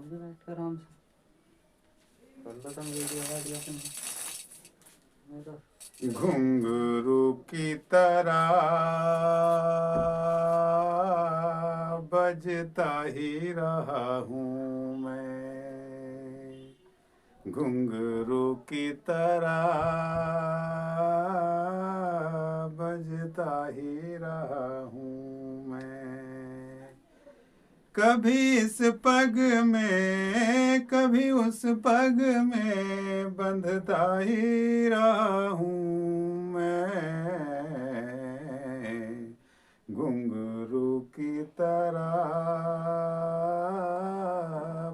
भी बैठ कर आराम से कर लो तुम वीडियो वाडियो अपनी। घुंघरू की तरह बजता ही रहा हूँ मैं, घुंघरू की तरह बजता ही रहा हूँ मैं। कभी इस पग में कभी उस पग में बंधता ही रहा हूँ मैं, घुंघरू की तरह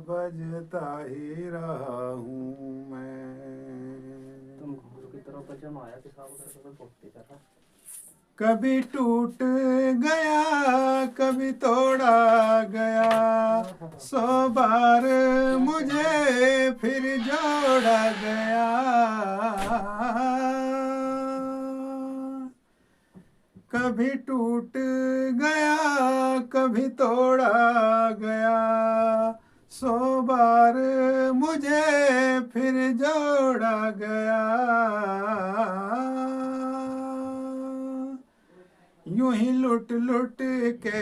बजता ही रहा हूँ मैं। तुम घुंघरू की तरह बजा माया पेशाब करके तो भक्ति कर रहा। कभी टूट गया कभी तोड़ा गया, 100 बार मुझे फिर जोड़ा गया। कभी टूट गया कभी तोड़ा गया, 100 बार मुझे फिर जोड़ा गया। यूं ही लुट लुट के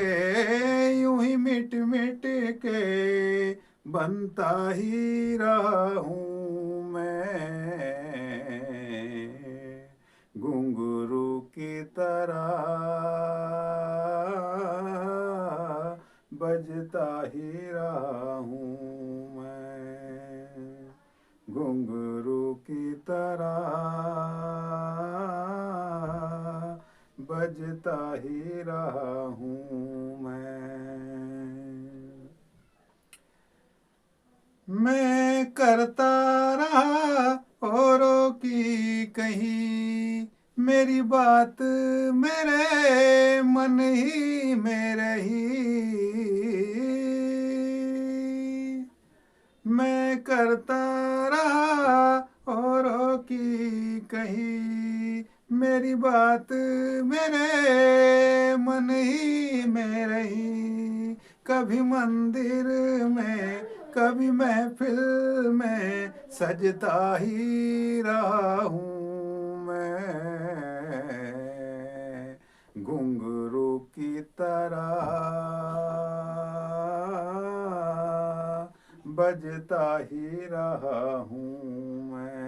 यूं ही मिट मिट के बनता ही रहा हूँ मैं, घुंघरू की तरह बजता ही रहा हूँ मैं, घुंघरू की तरह बजता ही रहा हूँ मैं करता रहा औरों की कही, मेरी बात मेरे मन ही में रही। मैं करता रहा औरों की कही, मेरी बात मेरे मन ही में रही। कभी मंदिर में कभी महफिल में सजता ही रहा हूँ मैं, घुंघरू की तरह बजता ही रहा हूँ मैं।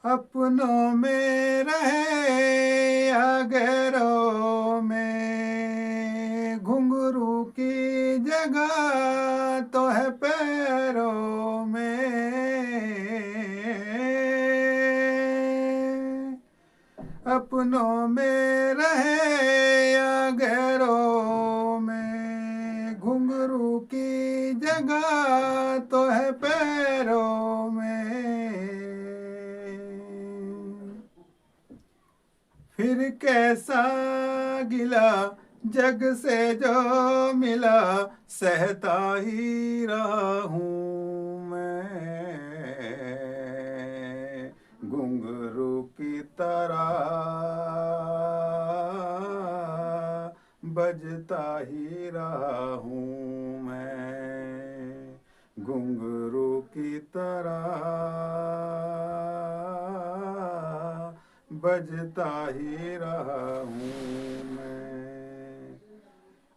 अपनों में रहे या गैरों में, घुंघरू की जगह तो है पैरों में। अपनों में रहे या गैरों में, घुंघरू की जगह तो है पैरों में। फिर कैसा गिला जग से जो मिला, सहता ही रहा हूँ मैं, घुंघरू की तरह बजता ही रहा हूँ मैं, घुंघरू की तरह बजता ही रहा हूँ मैं।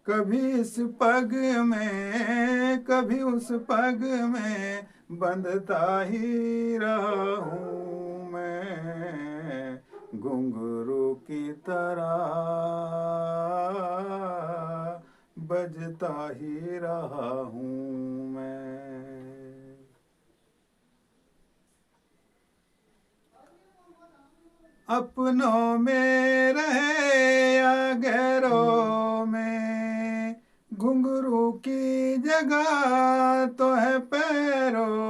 कभी इस पग में कभी उस पग में बंधता ही रहा हूँ मैं, घुंघरू की तरह बजता ही रहा हूँ मैं। अपनों में रहे या गैरों में, घुंघरू की जगह तो है पैरों